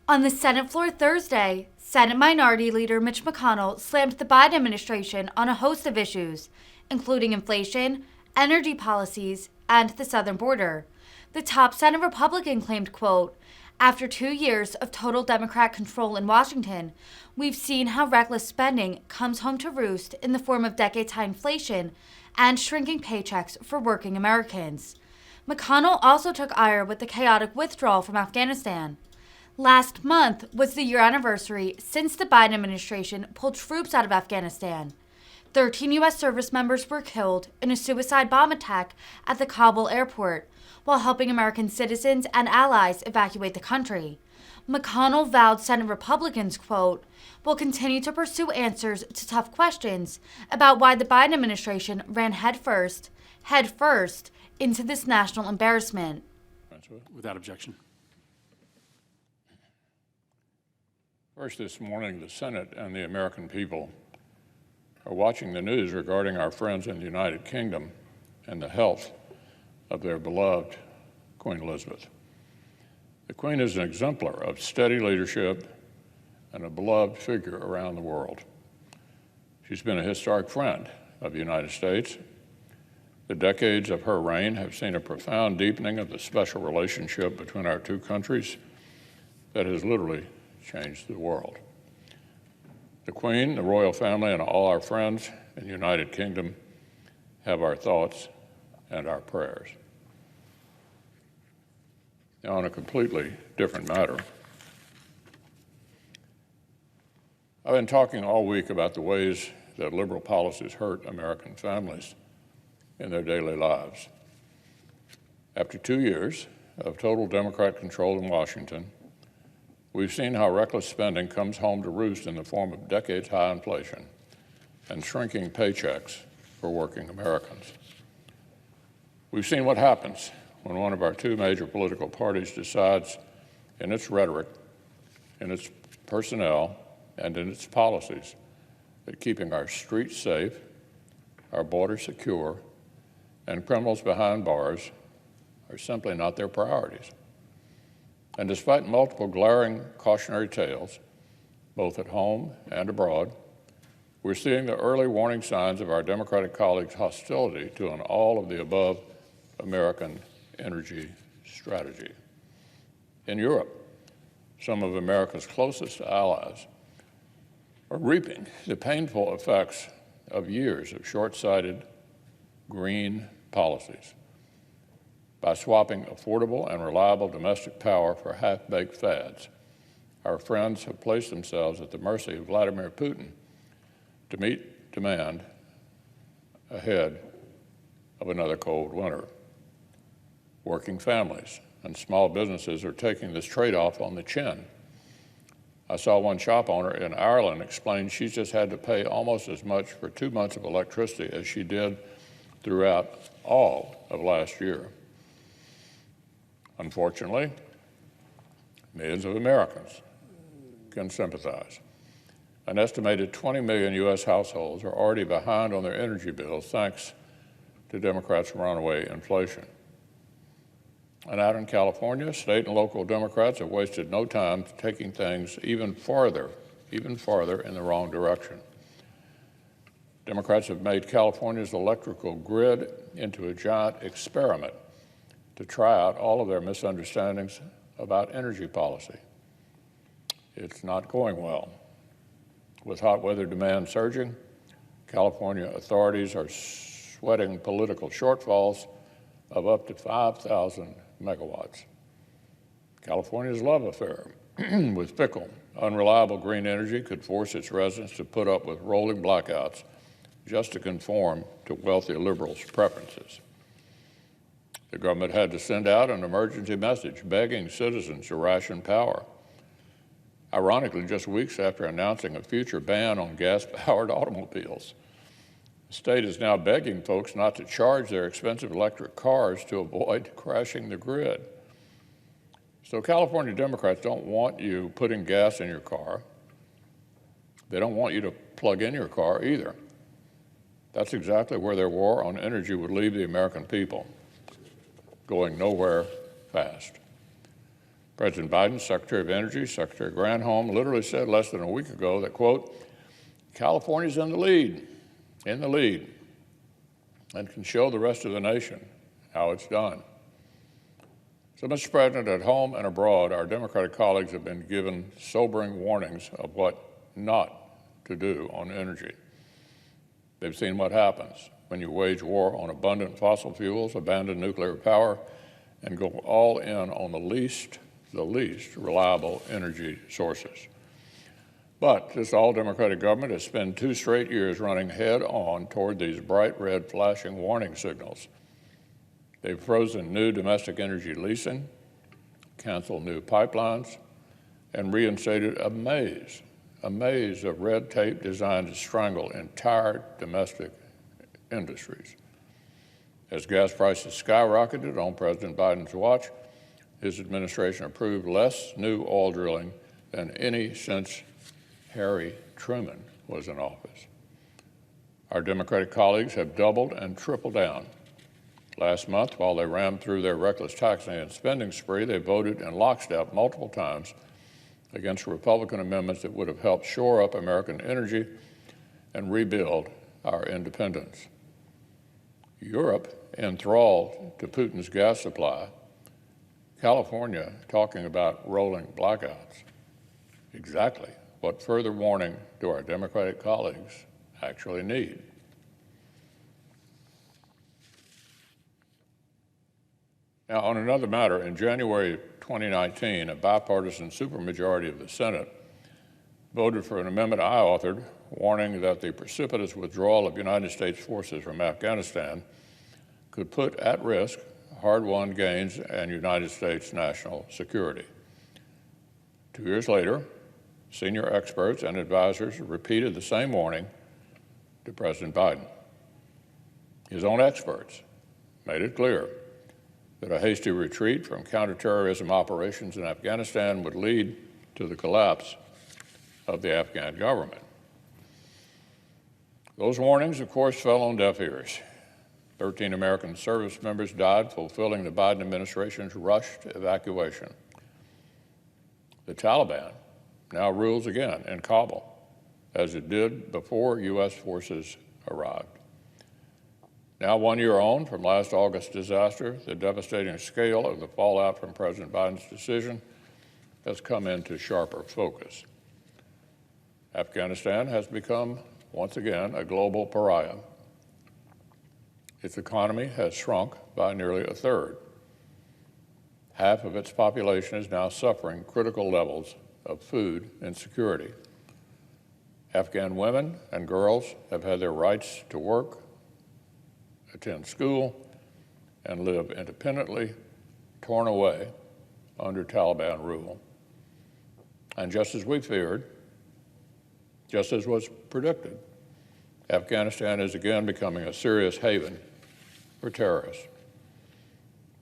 On the Senate floor Thursday, Senate Minority Leader Mitch McConnell slammed the Biden administration on a host of issues, including inflation, energy policies, and the southern border. The top Senate Republican claimed, quote, "After 2 years of total Democrat control in Washington, we've seen how reckless spending comes home to roost in the form of decades-high inflation and shrinking paychecks for working Americans." McConnell also took ire with the chaotic withdrawal from Afghanistan. Last month was the year anniversary since the Biden administration pulled troops out of Afghanistan. 13 U.S. service members were killed in a suicide bomb attack at the Kabul airport while helping American citizens and allies evacuate the country. McConnell vowed Senate Republicans, quote, "will continue to pursue answers to tough questions about why the Biden administration ran headfirst into this national embarrassment." Without objection. First, this morning, the Senate and the American people are watching the news regarding our friends in the United Kingdom and the health of their beloved Queen Elizabeth. The Queen is an exemplar of steady leadership and a beloved figure around the world. She's been a historic friend of the United States. The decades of her reign have seen a profound deepening of the special relationship between our two countries that has literally changed the world. The Queen, the royal family, and all our friends in the United Kingdom have our thoughts and our prayers. Now, on a completely different matter, I've been talking all week about the ways that liberal policies hurt American families in their daily lives. After 2 years of total Democrat control in Washington, we've seen how reckless spending comes home to roost in the form of decades-high inflation and shrinking paychecks for working Americans. We've seen what happens when one of our two major political parties decides in its rhetoric, in its personnel, and in its policies that keeping our streets safe, our borders secure, and criminals behind bars are simply not their priorities. And despite multiple glaring cautionary tales, both at home and abroad, we're seeing the early warning signs of our Democratic colleagues' hostility to an all-of-the-above American energy strategy. In Europe, some of America's closest allies are reaping the painful effects of years of short-sighted green policies. By swapping affordable and reliable domestic power for half-baked fads, our friends have placed themselves at the mercy of Vladimir Putin to meet demand ahead of another cold winter. Working families and small businesses are taking this trade-off on the chin. I saw one shop owner in Ireland explain she's just had to pay almost as much for 2 months of electricity as she did throughout all of last year. Unfortunately, millions of Americans can sympathize. An estimated 20 million U.S. households are already behind on their energy bills thanks to Democrats' runaway inflation. And out in California, state and local Democrats have wasted no time taking things even farther in the wrong direction. Democrats have made California's electrical grid into a giant experiment to try out all of their misunderstandings about energy policy. It's not going well. With hot weather demand surging, California authorities are sweating political shortfalls of up to 5,000 megawatts. California's love affair with fickle, unreliable green energy could force its residents to put up with rolling blackouts just to conform to wealthy liberals' preferences. The government had to send out an emergency message begging citizens to ration power. Ironically, just weeks after announcing a future ban on gas-powered automobiles, the state is now begging folks not to charge their expensive electric cars to avoid crashing the grid. So California Democrats don't want you putting gas in your car. They don't want you to plug in your car either. That's exactly where their war on energy would leave the American people, going nowhere fast. President Biden, Secretary of Energy, Secretary Granholm literally said less than a week ago that, quote, California's in the lead, and can show the rest of the nation how it's done. So, Mr. President, at home and abroad, our Democratic colleagues have been given sobering warnings of what not to do on energy. They've seen what happens when you wage war on abundant fossil fuels, abandon nuclear power, and go all in on the least reliable energy sources. But this all-Democratic government has spent 2 straight years running head-on toward these bright red flashing warning signals. They've frozen new domestic energy leasing, canceled new pipelines, and reinstated a maze of red tape designed to strangle entire domestic industries. As gas prices skyrocketed on President Biden's watch, his administration approved less new oil drilling than any since Harry Truman was in office. Our Democratic colleagues have doubled and tripled down. Last month, while they rammed through their reckless taxing and spending spree, they voted in lockstep multiple times against Republican amendments that would have helped shore up American energy and rebuild our independence. Europe enthralled to Putin's gas supply, California talking about rolling blackouts. Exactly what further warning do our Democratic colleagues actually need? Now, on another matter, in January 2019, a bipartisan supermajority of the Senate voted for an amendment I authored warning that the precipitous withdrawal of United States forces from Afghanistan could put at risk hard-won gains and United States national security. 2 years later, senior experts and advisors repeated the same warning to President Biden. His own experts made it clear that a hasty retreat from counterterrorism operations in Afghanistan would lead to the collapse of the Afghan government. Those warnings, of course, fell on deaf ears. 13 American service members died fulfilling the Biden administration's rushed evacuation. The Taliban now rules again in Kabul, as it did before U.S. forces arrived. Now, 1 year on from last August's disaster, the devastating scale of the fallout from President Biden's decision has come into sharper focus. Afghanistan has become, once again, a global pariah. Its economy has shrunk by nearly a third. Half of its population is now suffering critical levels of food insecurity. Afghan women and girls have had their rights to work, attend school, and live independently torn away under Taliban rule. And just as we feared, just as was predicted, Afghanistan is again becoming a serious haven for terrorists.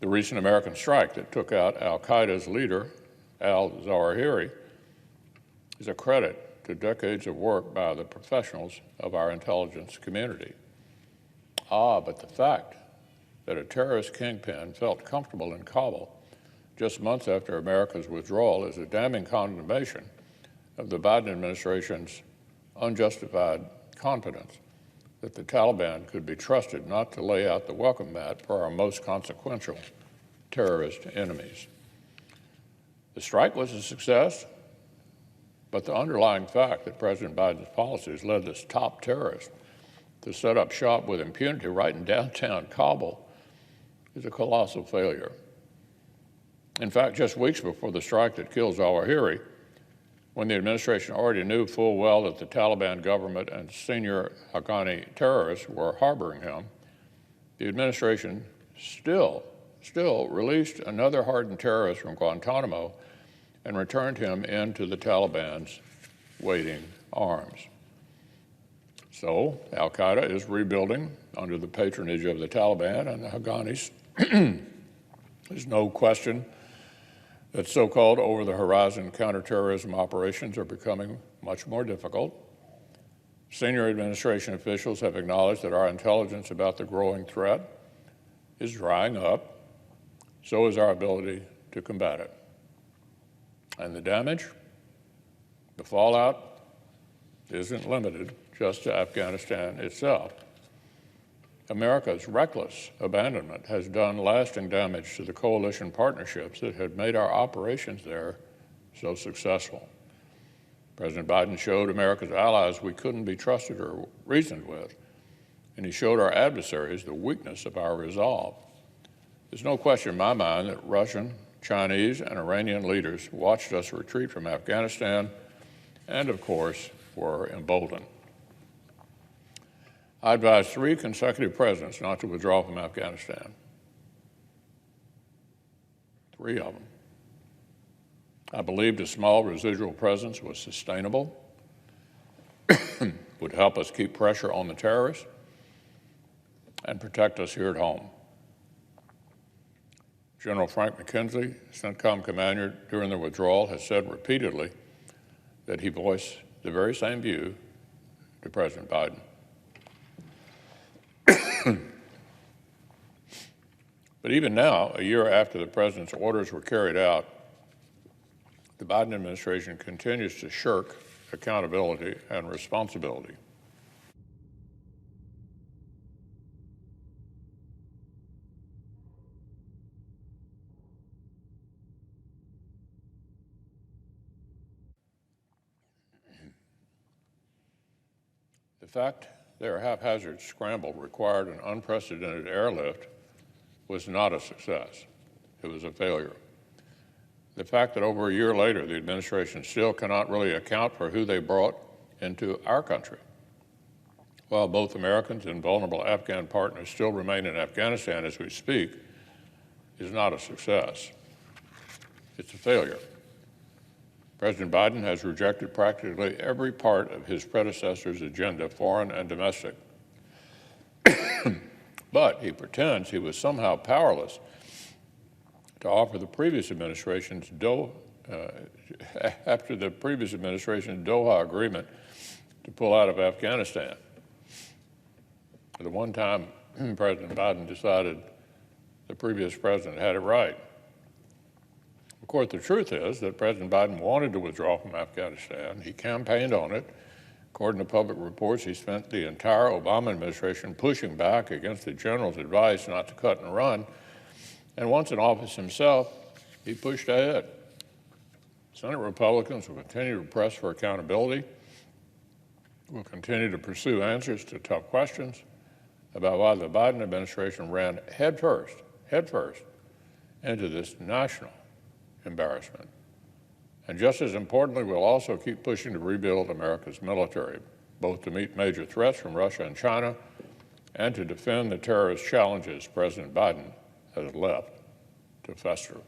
The recent American strike that took out al-Qaeda's leader, al-Zawahiri, is a credit to decades of work by the professionals of our intelligence community. But the fact that a terrorist kingpin felt comfortable in Kabul just months after America's withdrawal is a damning condemnation of the Biden administration's unjustified confidence that the Taliban could be trusted not to lay out the welcome mat for our most consequential terrorist enemies. The strike was a success, but the underlying fact that President Biden's policies led this top terrorist to set up shop with impunity right in downtown Kabul is a colossal failure. In fact, just weeks before the strike that killed Zawahiri, when the administration already knew full well that the Taliban government and senior Haqqani terrorists were harboring him, the administration still released another hardened terrorist from Guantanamo and returned him into the Taliban's waiting arms. So al-Qaeda is rebuilding under the patronage of the Taliban and the Haqqanis. There's no question that so-called over-the-horizon counterterrorism operations are becoming much more difficult. Senior administration officials have acknowledged that our intelligence about the growing threat is drying up. So is our ability to combat it. And the damage, the fallout, isn't limited just to Afghanistan itself. America's reckless abandonment has done lasting damage to the coalition partnerships that had made our operations there so successful. President Biden showed America's allies we couldn't be trusted or reasoned with, and he showed our adversaries the weakness of our resolve. There's no question in my mind that Russian, Chinese, and Iranian leaders watched us retreat from Afghanistan and, of course, were emboldened. I advised 3 consecutive presidents not to withdraw from Afghanistan. 3 of them. I believed a small residual presence was sustainable, would help us keep pressure on the terrorists, and protect us here at home. General Frank McKenzie, CENTCOM commander during the withdrawal, has said repeatedly that he voiced the very same view to President Biden. But even now, a year after the president's orders were carried out, the Biden administration continues to shirk accountability and responsibility. The fact their haphazard scramble required an unprecedented airlift was not a success. It was a failure. The fact that over a year later, the administration still cannot really account for who they brought into our country, while both Americans and vulnerable Afghan partners still remain in Afghanistan as we speak, is not a success. It's a failure. President Biden has rejected practically every part of his predecessor's agenda, foreign and domestic. But he pretends he was somehow powerless to offer the previous administration's after the previous administration's Doha agreement to pull out of Afghanistan. The one time President Biden decided the previous president had it right. Of course, the truth is that President Biden wanted to withdraw from Afghanistan. He campaigned on it. According to public reports, he spent the entire Obama administration pushing back against the general's advice not to cut and run. And once in office himself, he pushed ahead. Senate Republicans will continue to press for accountability. We'll continue to pursue answers to tough questions about why the Biden administration ran headfirst into this national embarrassment. And just as importantly, we'll also keep pushing to rebuild America's military, both to meet major threats from Russia and China and to defend the terrorist challenges President Biden has left to fester.